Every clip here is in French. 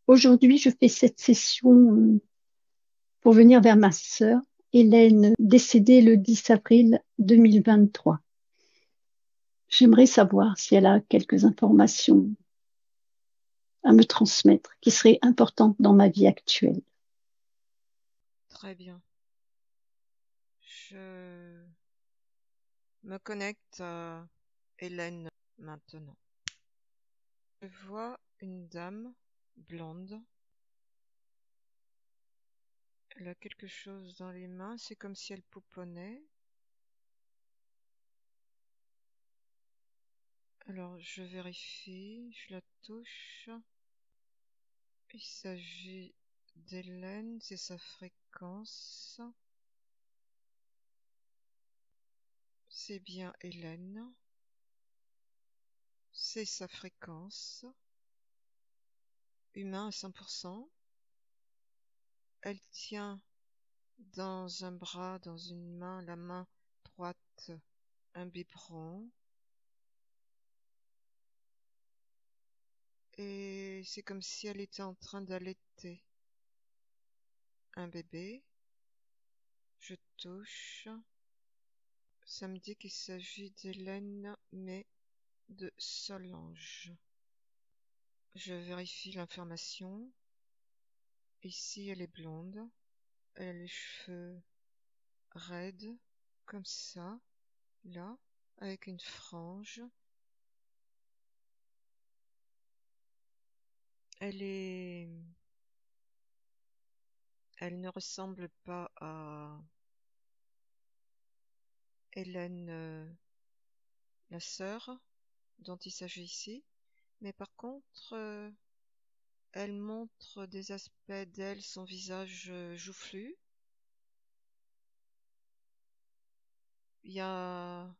Aujourd'hui, je fais cette session pour venir vers ma sœur, Hélène, décédée le 10 avril 2023. J'aimerais savoir si elle a quelques informations à me transmettre qui seraient importantes dans ma vie actuelle. Très bien. Je me connecte à Hélène maintenant. Je vois une dame blonde. Elle a quelque chose dans les mains. C'est comme si elle pouponnait. Alors je vérifie. Je la touche. Il s'agit d'Hélène. C'est sa fréquence. C'est bien Hélène. C'est sa fréquence. Humain à 100%. Elle tient dans un bras, dans une main, la main droite, un biberon. Et c'est comme si elle était en train d'allaiter un bébé. Je touche. Ça me dit qu'il s'agit d'Hélène, mais de Solange. Je vérifie l'information. Ici, elle est blonde. Elle a les cheveux raides, comme ça, là, avec une frange. Elle est... Elle ne ressemble pas à Hélène, la sœur dont il s'agit ici, mais par contre, elle montre des aspects d'elle, son visage joufflu. Il y a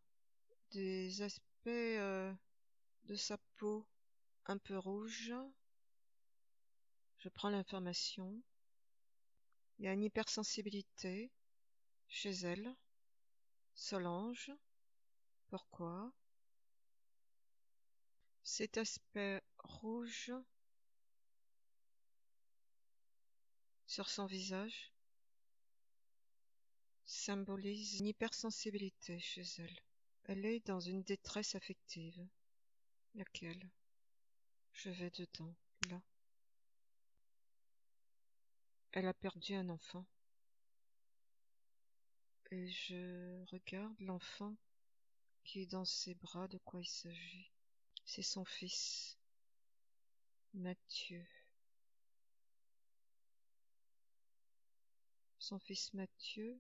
des aspects de sa peau un peu rouge. Je prends l'information. Il y a une hypersensibilité chez elle. Solange. Pourquoi? Cet aspect rouge sur son visage symbolise une hypersensibilité chez elle. Elle est dans une détresse affective. Laquelle? Je vais dedans, là. Elle a perdu un enfant. Et je regarde l'enfant qui est dans ses bras. De quoi il s'agit? C'est son fils, Mathieu. Son fils Mathieu,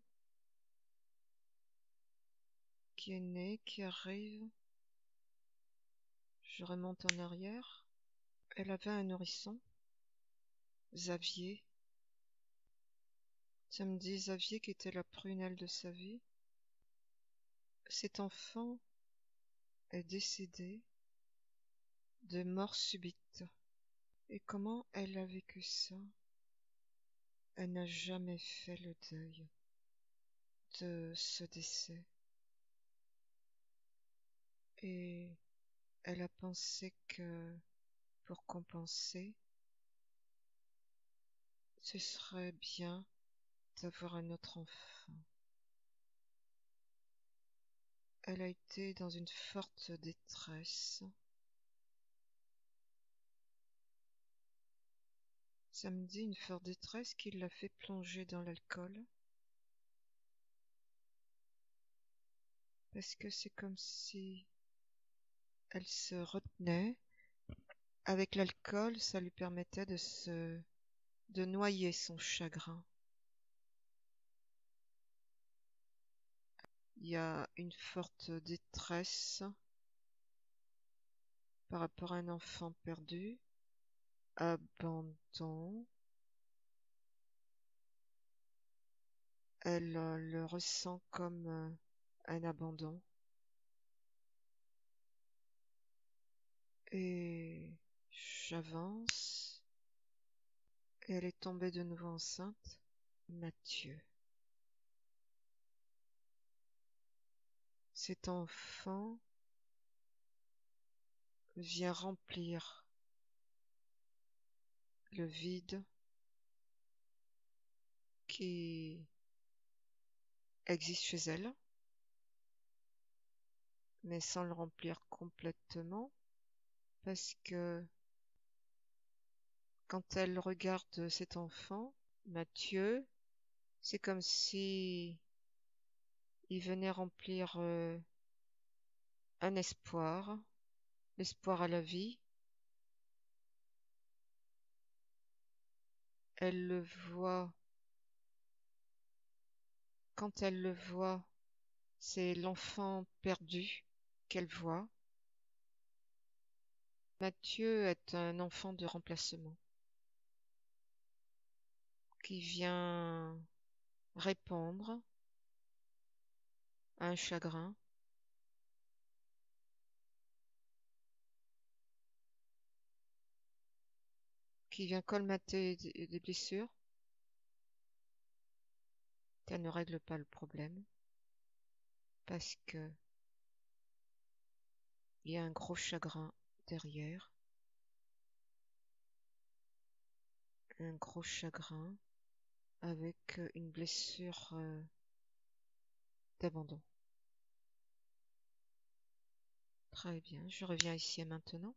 qui est né, qui arrive. Je remonte en arrière. Elle avait un nourrisson, Xavier. Ça me dit Xavier qui était la prunelle de sa vie. Cet enfant est décédé de mort subite. Et comment elle a vécu ça? Elle n'a jamais fait le deuil de ce décès. Et elle a pensé que pour compenser, ce serait bien d'avoir un autre enfant. Elle a été dans une forte détresse. Ça me dit une forte détresse qui l'a fait plonger dans l'alcool. Parce que c'est comme si elle se retenait. Avec l'alcool, ça lui permettait de noyer son chagrin. Il y a une forte détresse par rapport à un enfant perdu, abandon. Elle le ressent comme un abandon. Et j'avance. Et elle est tombée de nouveau enceinte. Mathieu. Cet enfant vient remplir le vide qui existe chez elle, mais sans le remplir complètement, parce que quand elle regarde cet enfant, Mathieu, c'est comme si il venait remplir un espoir, l'espoir à la vie. Elle le voit, quand elle le voit, c'est l'enfant perdu qu'elle voit. Mathieu est un enfant de remplacement qui vient répondre à un chagrin, qui vient colmater des blessures, qu'elle ne règle pas le problème, parce que il y a un gros chagrin derrière, un gros chagrin avec une blessure d'abandon. Très bien, je reviens ici et maintenant.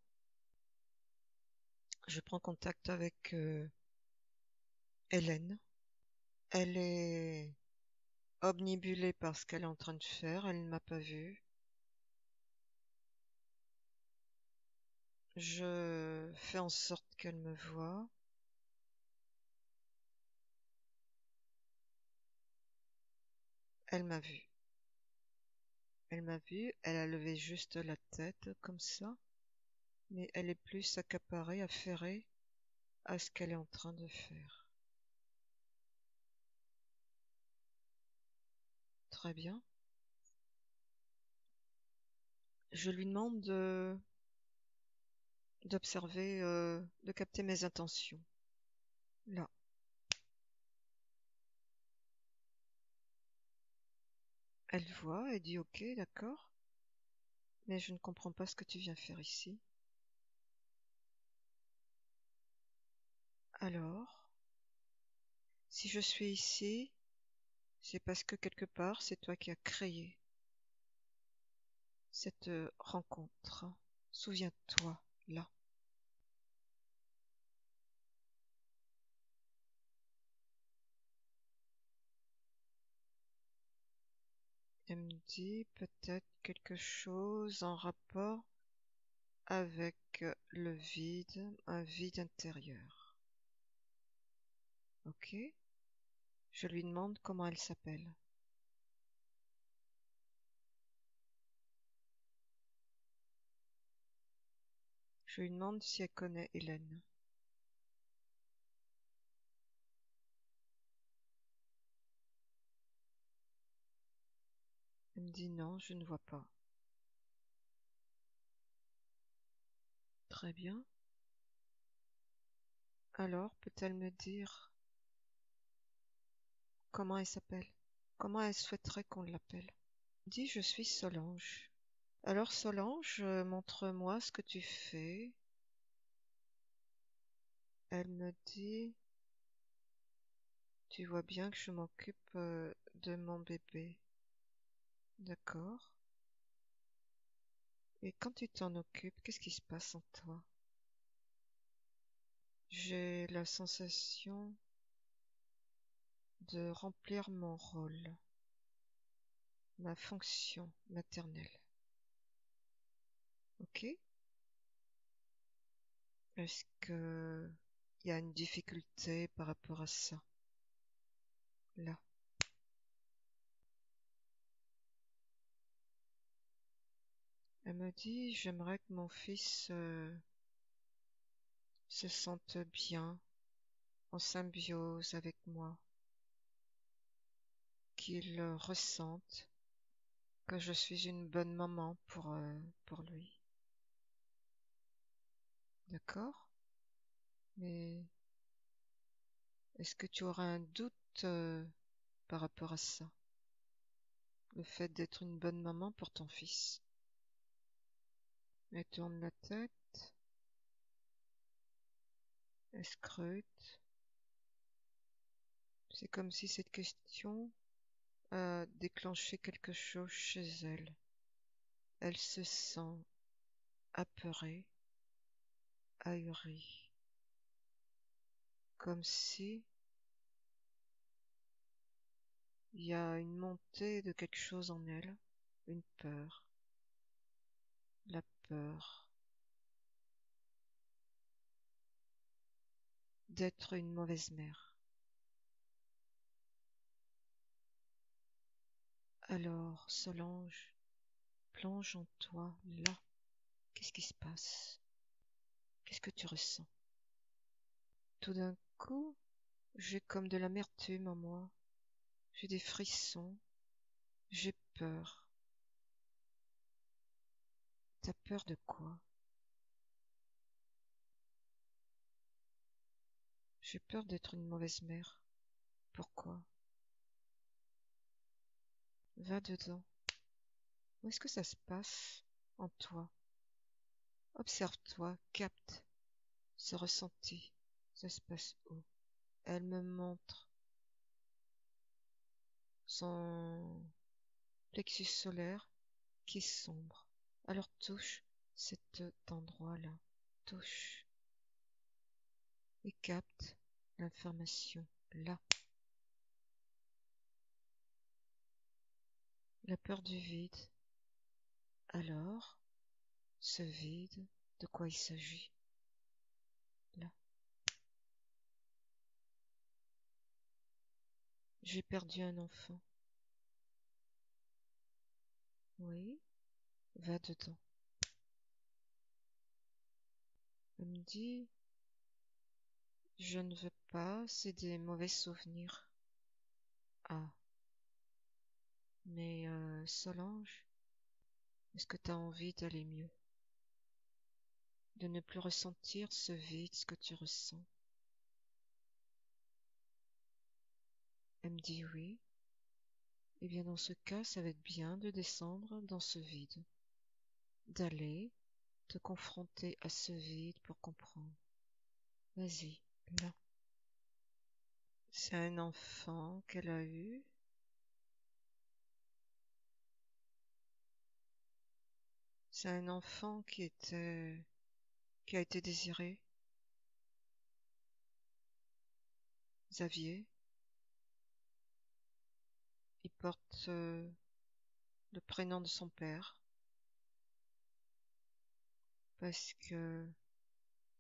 Je prends contact avec Hélène. Elle est obnubilée par ce qu'elle est en train de faire, elle ne m'a pas vue. Je fais en sorte qu'elle me voie. Elle m'a vue. Elle m'a vue, elle a levé juste la tête comme ça, mais elle est plus accaparée, affairée à ce qu'elle est en train de faire. Très bien. Je lui demande d'observer, de capter mes intentions. Là. Elle voit, elle dit ok, d'accord, mais je ne comprends pas ce que tu viens faire ici. Alors, si je suis ici, c'est parce que quelque part, c'est toi qui as créé cette rencontre. Souviens-toi, là. Elle me dit peut-être quelque chose en rapport avec le vide, un vide intérieur. Ok? Je lui demande comment elle s'appelle. Je lui demande si elle connaît Hélène. Elle me dit non, je ne vois pas. Très bien. Alors, peut-elle me dire comment elle s'appelle? Comment elle souhaiterait qu'on l'appelle? Elle me dit je suis Solange. Alors Solange, montre-moi ce que tu fais. Elle me dit tu vois bien que je m'occupe de mon bébé. D'accord. Et quand tu t'en occupes, qu'est-ce qui se passe en toi? J'ai la sensation de remplir mon rôle, ma fonction maternelle. Ok? Est-ce que il y a une difficulté par rapport à ça? Là. Elle me dit, j'aimerais que mon fils se sente bien, en symbiose avec moi, qu'il ressente que je suis une bonne maman pour lui. D'accord? Mais est-ce que tu auras un doute par rapport à ça? Le fait d'être une bonne maman pour ton fils? Elle tourne la tête. Elle scrute. C'est comme si cette question a déclenché quelque chose chez elle. Elle se sent apeurée, ahurie, comme si il y a une montée de quelque chose en elle, une peur, la peur d'être une mauvaise mère. Alors, Solange, plonge en toi, là. Qu'est-ce qui se passe? Qu'est-ce que tu ressens? Tout d'un coup, j'ai comme de l'amertume en moi. J'ai des frissons. J'ai peur. T'as peur de quoi? J'ai peur d'être une mauvaise mère. Pourquoi? Va dedans. Où est-ce que ça se passe en toi? Observe-toi, capte ce ressenti. Ça se passe où? Elle me montre son plexus solaire qui est sombre. Alors touche cet endroit-là. Touche et capte l'information là. La peur du vide. Alors, ce vide, de quoi il s'agit? Là. J'ai perdu un enfant. Oui, va dedans. Elle me dit, je ne veux pas, c'est des mauvais souvenirs. Ah, mais Solange, est-ce que tu as envie d'aller mieux? De ne plus ressentir ce vide, ce que tu ressens? Elle me dit oui. Eh bien dans ce cas, ça va être bien de descendre dans ce vide, d'aller te confronter à ce vide pour comprendre. Vas-y, là. C'est un enfant qu'elle a eu. C'est un enfant qui a été désiré. Xavier. Il porte le prénom de son père parce que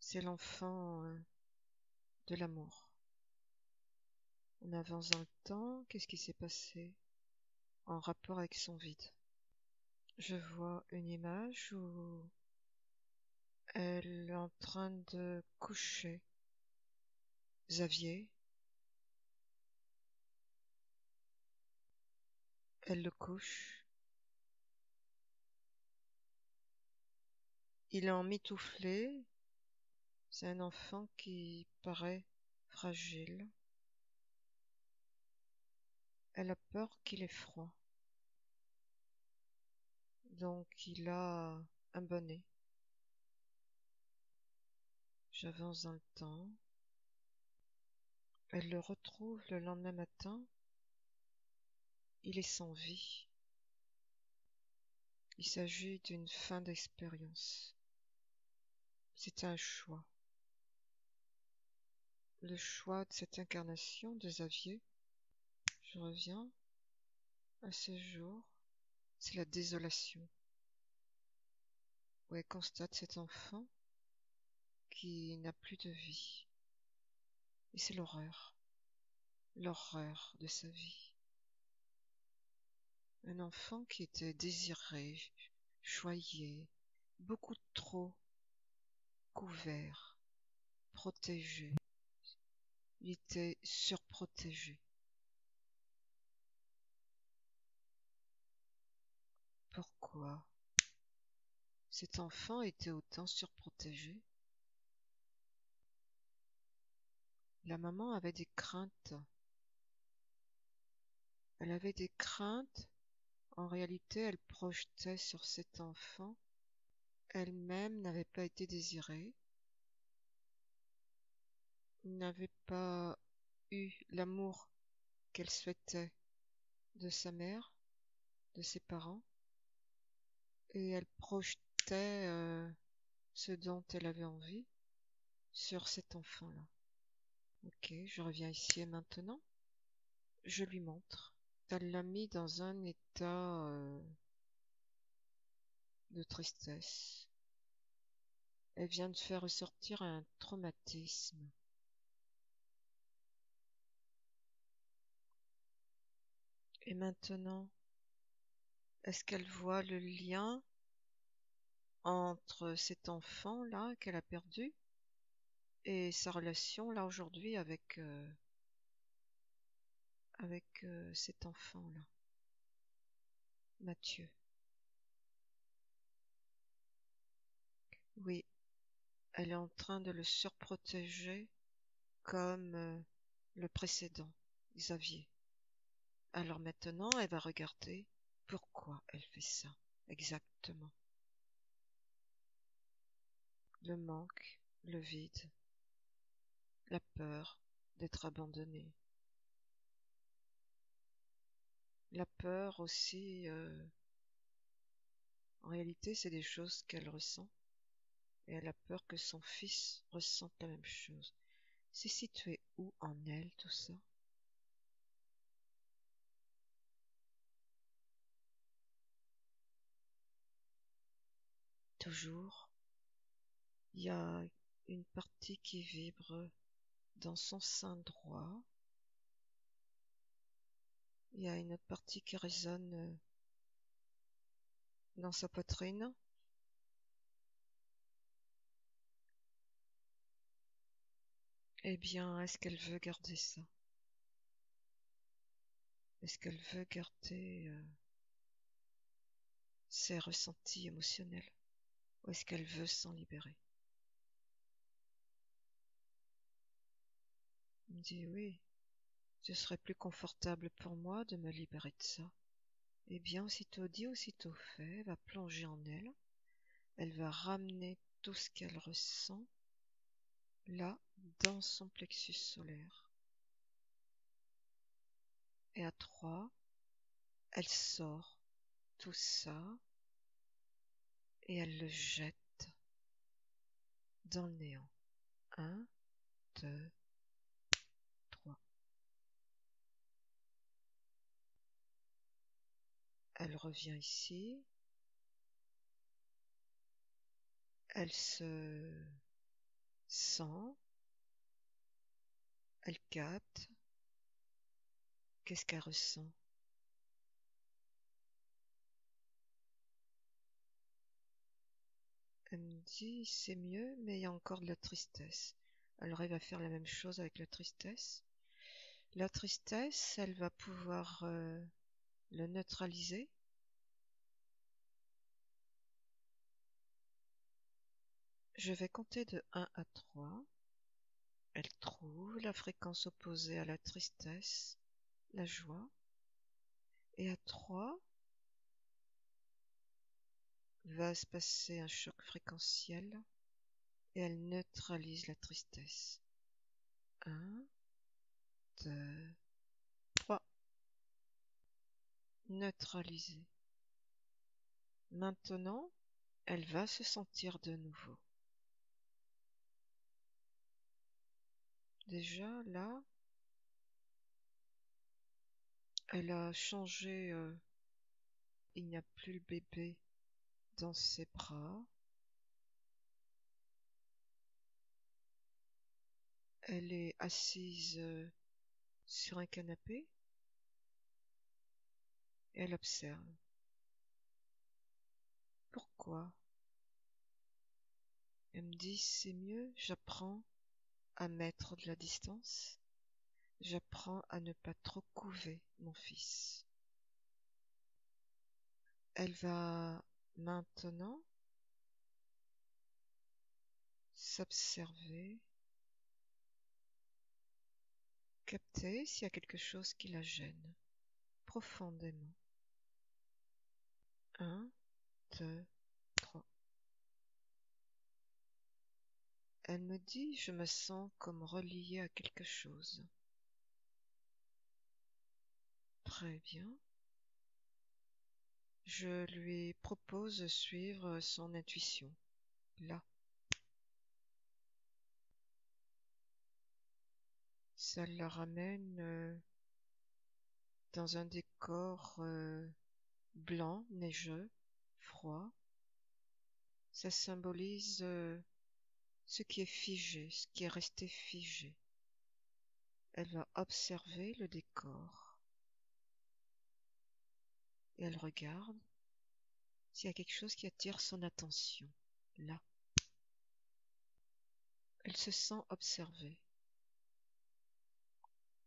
c'est l'enfant de l'amour. On avance dans le temps. Qu'est-ce qui s'est passé en rapport avec son vide? Je vois une image où elle est en train de coucher Xavier. Elle le couche. Il est emmitouflé. C'est un enfant qui paraît fragile. Elle a peur qu'il ait froid. Donc il a un bonnet. J'avance dans le temps. Elle le retrouve le lendemain matin. Il est sans vie. Il s'agit d'une fin d'expérience. C'est un choix. Le choix de cette incarnation de Xavier. Je reviens à ce jour. C'est la désolation. Où elle constate cet enfant qui n'a plus de vie. Et c'est l'horreur. L'horreur de sa vie. Un enfant qui était désiré, choyé, beaucoup trop couvert, protégé. Il était surprotégé. Pourquoi cet enfant était autant surprotégé? La maman avait des craintes. Elle avait des craintes. En réalité, elle projetait sur cet enfant. Elle-même n'avait pas été désirée. n'avait pas eu l'amour qu'elle souhaitait de sa mère, de ses parents, et elle projetait ce dont elle avait envie sur cet enfant-là. Ok, je reviens ici et maintenant. Je lui montre. Elle l'a mis dans un état de tristesse. Elle vient de faire ressortir un traumatisme. Et maintenant, est-ce qu'elle voit le lien entre cet enfant-là qu'elle a perdu et sa relation là aujourd'hui avec cet enfant-là, Mathieu? Oui, elle est en train de le surprotéger comme le précédent, Xavier. Alors maintenant, elle va regarder pourquoi elle fait ça, exactement. Le manque, le vide, la peur d'être abandonnée. La peur aussi, en réalité, c'est des choses qu'elle ressent. Et elle a peur que son fils ressente la même chose. C'est situé où en elle, tout ça? Toujours, il y a une partie qui vibre dans son sein droit. Il y a une autre partie qui résonne dans sa poitrine. Eh bien, est-ce qu'elle veut garder ça? Est-ce qu'elle veut garder ses ressentis émotionnels? Ou est-ce qu'elle veut s'en libérer? Il me dit oui, ce serait plus confortable pour moi de me libérer de ça. Eh bien, aussitôt dit, aussitôt fait, elle va plonger en elle. Elle va ramener tout ce qu'elle ressent là, dans son plexus solaire. Et à 3, elle sort tout ça et elle le jette dans le néant. 1, 2, 3. Elle revient ici. Elle se sent. Elle capte. Qu'est-ce qu'elle ressent? Elle me dit c'est mieux, mais il y a encore de la tristesse. Elle arrive à faire la même chose avec la tristesse. La tristesse, elle va pouvoir le neutraliser. Je vais compter de 1 à 3. Elle trouve la fréquence opposée à la tristesse, la joie. Et à 3, va se passer un choc fréquentiel et elle neutralise la tristesse. 1, 2, 3. Neutralisée. Maintenant, elle va se sentir de nouveau. Déjà, là, elle a changé. Il n'y a plus le bébé dans ses bras. Elle est assise sur un canapé et elle observe. Pourquoi? Elle me dit c'est mieux, j'apprends à mettre de la distance, j'apprends à ne pas trop couver mon fils. Elle va maintenant s'observer, capter s'il y a quelque chose qui la gêne profondément. 1, 2, 3. Elle me dit, je me sens comme reliée à quelque chose. Très bien. Je lui propose de suivre son intuition. Là, ça la ramène dans un décor blanc, neigeux, froid. Ça symbolise ce qui est figé, ce qui est resté figé. Elle va observer le décor et elle regarde s'il y a quelque chose qui attire son attention. Là, elle se sent observée.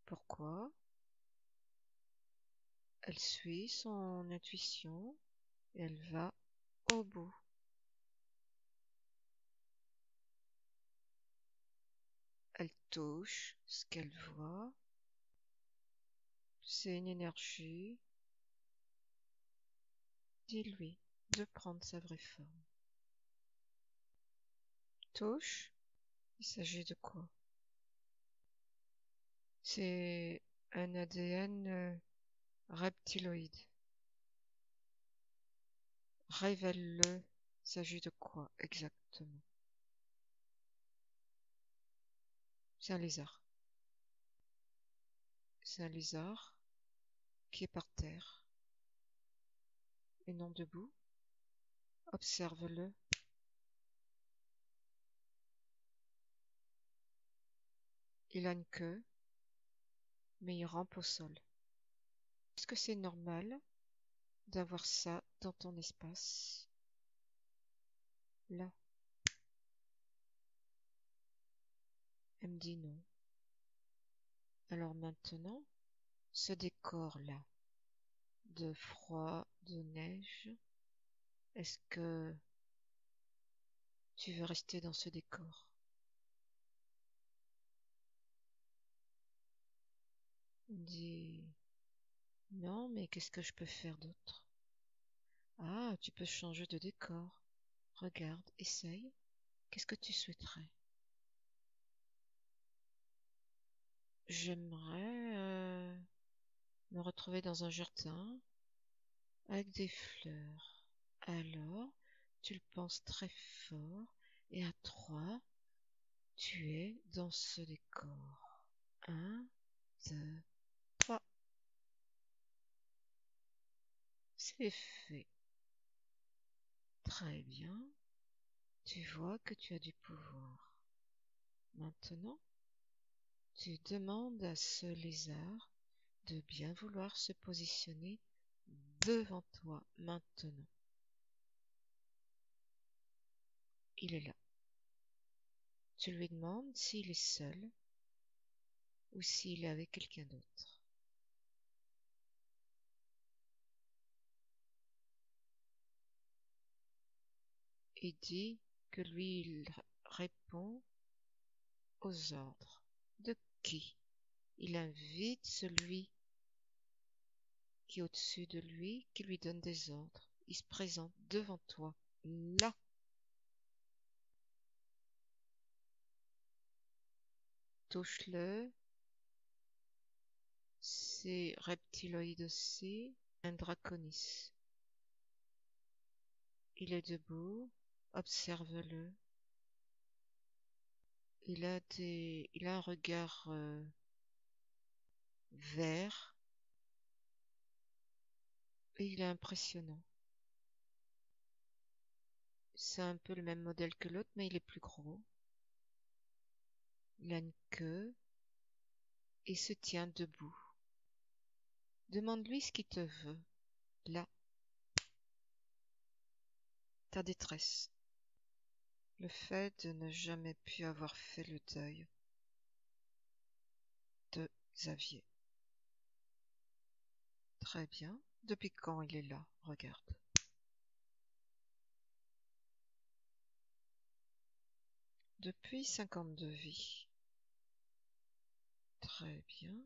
Pourquoi? Elle suit son intuition et elle va au bout. Elle touche ce qu'elle voit. C'est une énergie. Dis-lui de prendre sa vraie forme. Touche. Il s'agit de quoi? C'est un ADN reptiloïde. Révèle-le. Il s'agit de quoi exactement? C'est un lézard. C'est un lézard qui est par terre et non debout. Observe-le. Il a une queue, mais il rampe au sol. Est-ce que c'est normal d'avoir ça dans ton espace? Là. Elle me dit non. Alors maintenant, ce décor-là, de froid, de neige, est-ce que tu veux rester dans ce décor? Elle me dit non, mais qu'est-ce que je peux faire d'autre? Ah, tu peux changer de décor. Regarde, essaye. Qu'est-ce que tu souhaiterais? J'aimerais me retrouver dans un jardin avec des fleurs. Alors, tu le penses très fort et à 3, tu es dans ce décor. 1, 2, 3. C'est fait. Très bien. Tu vois que tu as du pouvoir. Maintenant, tu demandes à ce lézard de bien vouloir se positionner devant toi maintenant. Il est là. Tu lui demandes s'il est seul ou s'il est avec quelqu'un d'autre. Il dit que lui, il répond aux ordres. De qui? Il invite celui qui est au-dessus de lui, qui lui donne des ordres. Il se présente devant toi, là. Touche-le. C'est reptiloïde aussi, un draconis. Il est debout, observe-le. Il a un regard vert et il est impressionnant. C'est un peu le même modèle que l'autre, mais il est plus gros. Il a une queue et se tient debout. Demande-lui ce qu'il te veut. Là, ta détresse. Le fait de ne jamais pu avoir fait le deuil de Xavier. Très bien. Depuis quand il est là? Regarde. Depuis 52 vies. Très bien.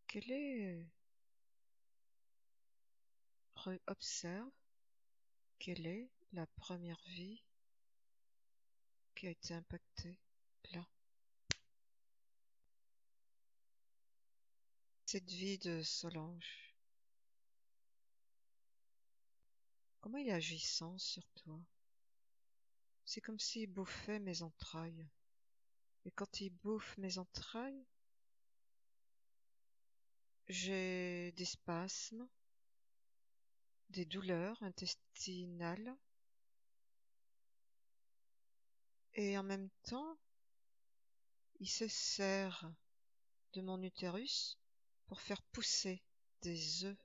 Quelle est... Observe quelle est la première vie qui a été impacté là. Cette vie de Solange, comment il est agissant sur toi? C'est comme s'il bouffait mes entrailles. Et quand il bouffe mes entrailles, j'ai des spasmes, des douleurs intestinales, et en même temps, il se sert de mon utérus pour faire pousser des œufs.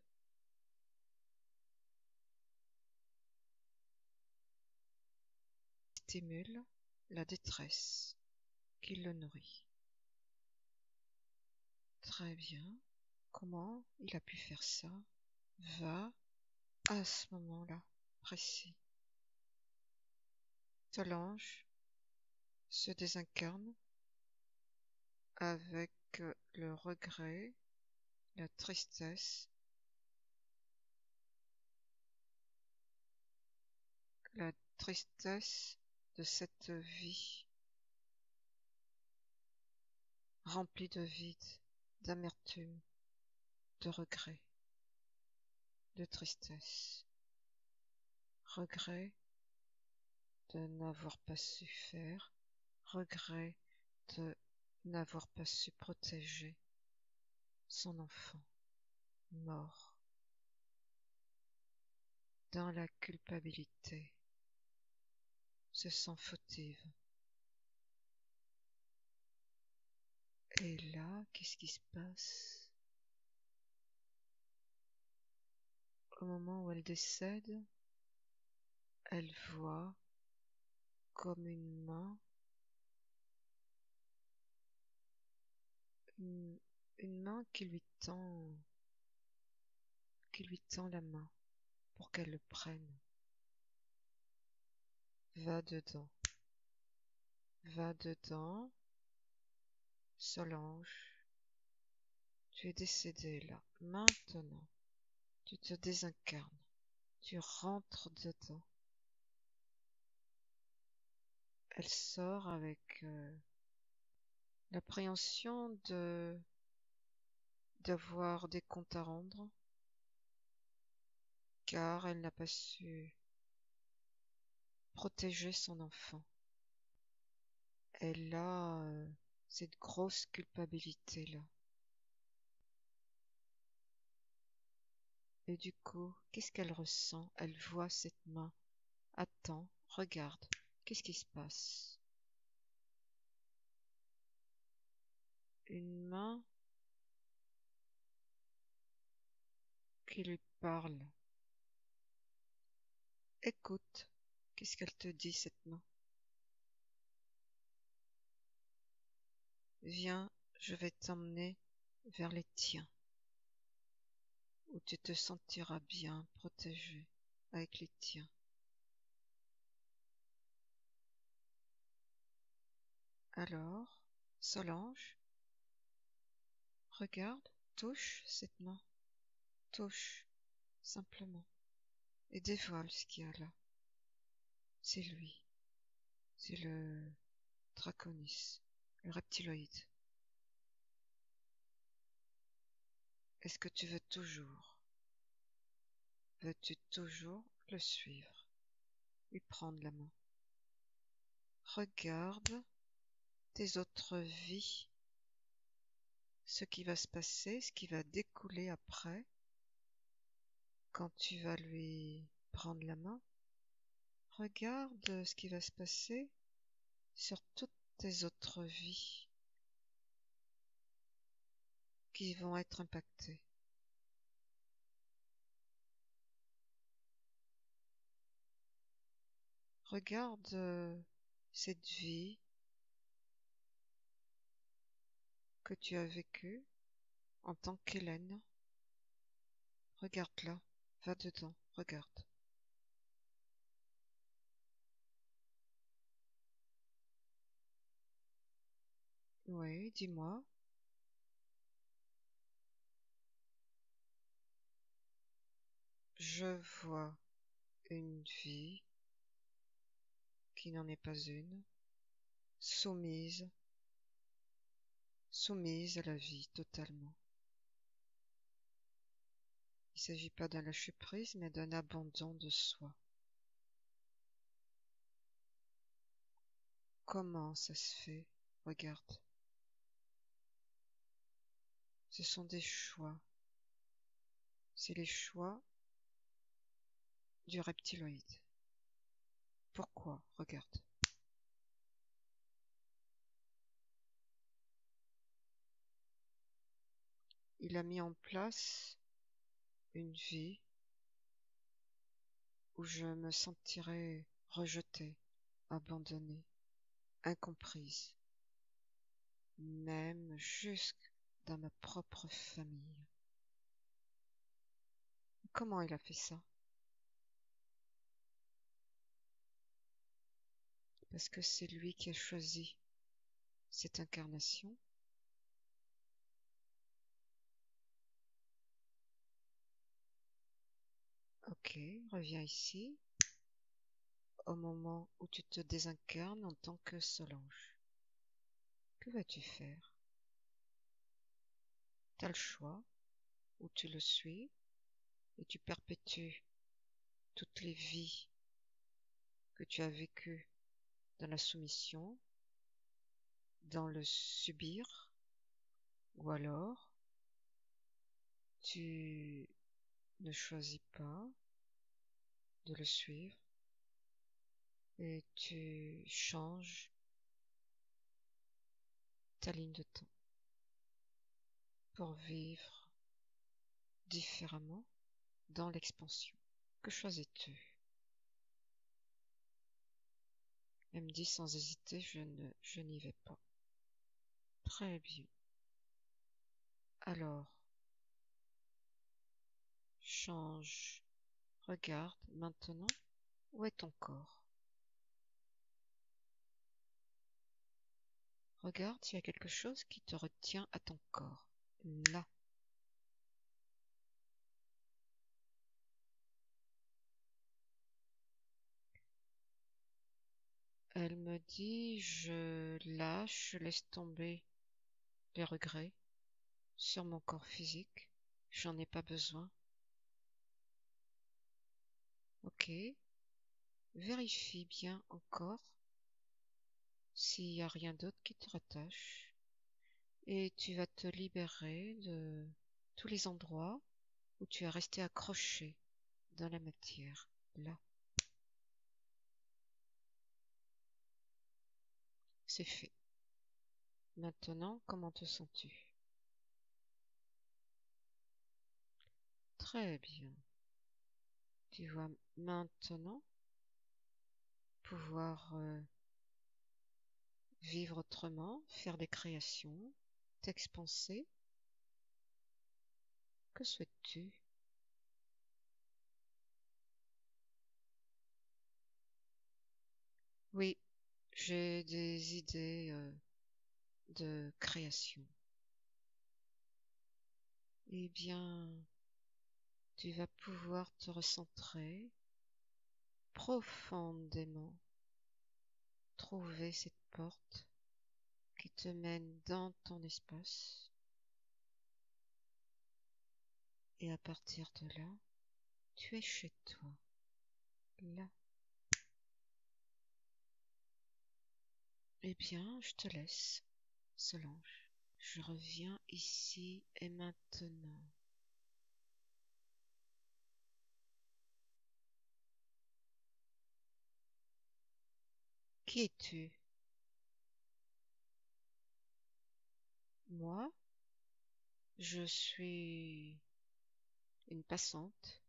Stimule la détresse qui le nourrit. Très bien. Comment il a pu faire ça? Va à ce moment-là précis. Solange se désincarne avec le regret, la tristesse, la tristesse de cette vie remplie de vide, d'amertume, de regret, de tristesse. Regret de n'avoir pas su faire, regret de n'avoir pas su protéger son enfant mort dans la culpabilité, se sent fautive. Et là, qu'est-ce qui se passe? Au moment où elle décède, elle voit comme une, une main qui lui tend la main pour qu'elle le prenne. Va dedans, va dedans, Solange. Tu es décédée là, maintenant. Tu te désincarnes, tu rentres dedans. Elle sort avec l'appréhension d'avoir des comptes à rendre, car elle n'a pas su protéger son enfant. Elle a cette grosse culpabilité-là. Et du coup, qu'est-ce qu'elle ressent? Elle voit cette main. Attends, regarde, qu'est-ce qui se passe? Une main qui lui parle. Écoute, qu'est-ce qu'elle te dit, cette main? Viens, je vais t'emmener vers les tiens, où tu te sentiras bien protégé avec les tiens. Alors, Solange, regarde, touche cette main, touche, simplement, et dévoile ce qu'il y a là. C'est lui, c'est le Draconis, le reptiloïde. Est-ce que tu veux-tu toujours le suivre, lui prendre la main? Regarde tes autres vies, ce qui va se passer, ce qui va découler après, quand tu vas lui prendre la main. Regarde ce qui va se passer sur toutes tes autres vies qui vont être impactées. Regarde cette vie que tu as vécue en tant qu'Hélène. Regarde-la, va dedans, regarde. Oui, dis-moi. Je vois une vie qui n'en est pas une, soumise, soumise à la vie totalement. Il ne s'agit pas d'un lâcher-prise, mais d'un abandon de soi. Comment ça se fait? Regarde. Ce sont des choix. C'est les choix du reptiloïde. Pourquoi? Regarde. Il a mis en place une vie où je me sentirais rejetée, abandonnée, incomprise, même jusque dans ma propre famille. Comment il a fait ça? Parce que c'est lui qui a choisi cette incarnation. Ok, reviens ici, au moment où tu te désincarnes en tant que Solange. Que vas-tu faire? T'as le choix, ou tu le suis, et tu perpétues toutes les vies que tu as vécues dans la soumission, dans le subir, ou alors tu ne choisis pas de le suivre et tu changes ta ligne de temps pour vivre différemment dans l'expansion. Que choisis-tu? Elle me dit sans hésiter, je n'y vais pas. Très bien. Alors, change. Regarde maintenant où est ton corps. Regarde s'il y a quelque chose qui te retient à ton corps. Là. Elle me dit, je lâche, je laisse tomber les regrets sur mon corps physique. J'en ai pas besoin. Ok. Vérifie bien encore s'il n'y a rien d'autre qui te rattache. Et tu vas te libérer de tous les endroits où tu es resté accroché dans la matière. Là. C'est fait. Maintenant, comment te sens-tu? Très bien. Tu vas maintenant pouvoir vivre autrement, faire des créations, t'expanser. Que souhaites-tu? Oui, j'ai des idées de création. Eh bien, tu vas pouvoir te recentrer profondément, trouver cette porte qui te mène dans ton espace. Et à partir de là, tu es chez toi, là. Eh bien, je te laisse, Solange. Je reviens ici et maintenant. Qui es-tu? Moi, je suis une passante.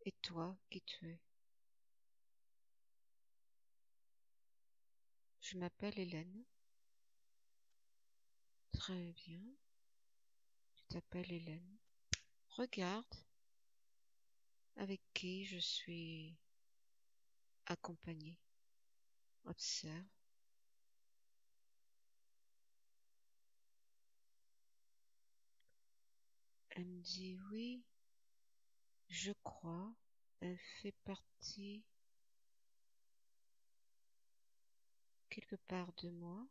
Et toi, qui tu es? Je m'appelle Hélène. Très bien, tu t'appelles Hélène. Regarde avec qui je suis accompagnée. Observe. Elle me dit oui, je crois, elle fait partie quelque part de moi.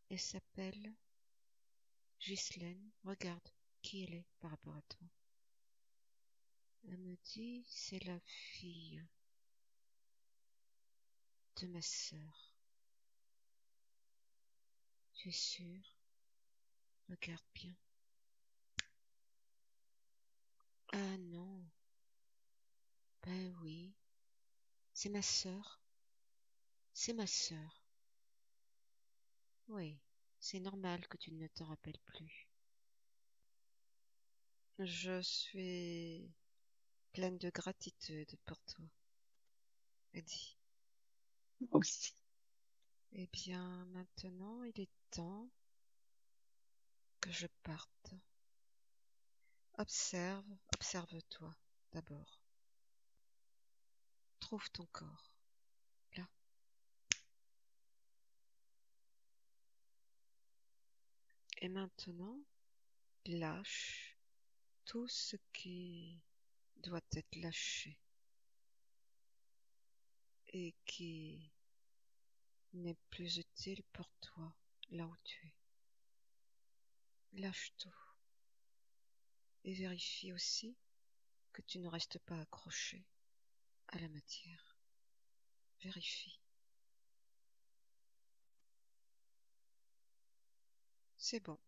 Elle s'appelle Ghislaine. Regarde qui elle est par rapport à toi. Elle me dit, c'est la fille de ma sœur. Tu es sûre? Regarde bien. Ah non, ben oui, c'est ma sœur. C'est ma sœur. Oui, c'est normal que tu ne t'en rappelles plus. Je suis pleine de gratitude pour toi, elle dit. Moi aussi. Eh bien, maintenant, il est temps que je parte. Observe-toi d'abord. Trouve ton corps, là. Et maintenant, lâche tout ce qui doit être lâché et qui n'est plus utile pour toi là où tu es. Lâche tout et vérifie aussi que tu ne restes pas accroché à la matière. Vérifie. C'est bon.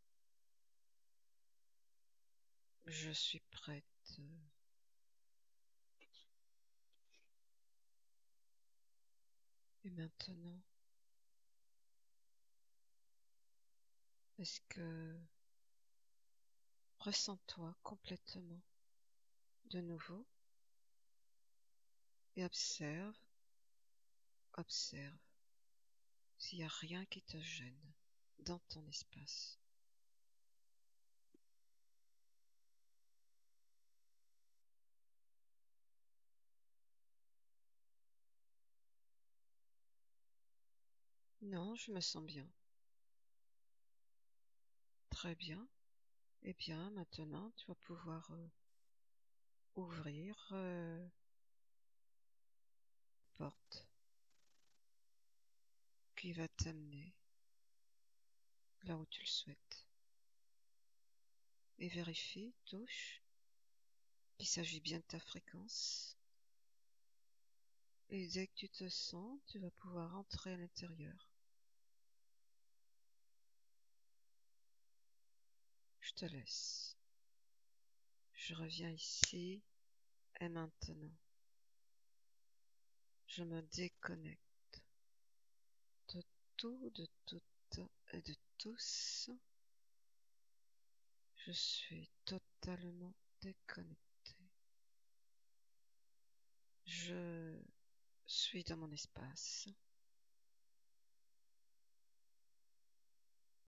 Je suis prête. Et maintenant, est-ce que ressens-toi complètement de nouveau et observe s'il n'y a rien qui te gêne dans ton espace. Non, je me sens bien. Très bien. Eh bien, maintenant, tu vas pouvoir ouvrir la porte qui va t'amener là où tu le souhaites. Et vérifie, touche, qu'il s'agit bien de ta fréquence. Et dès que tu te sens, tu vas pouvoir entrer à l'intérieur. Je te laisse. Je reviens ici et maintenant. Je me déconnecte de tout, de toutes et de tous. Je suis totalement déconnecté. Je suis dans mon espace.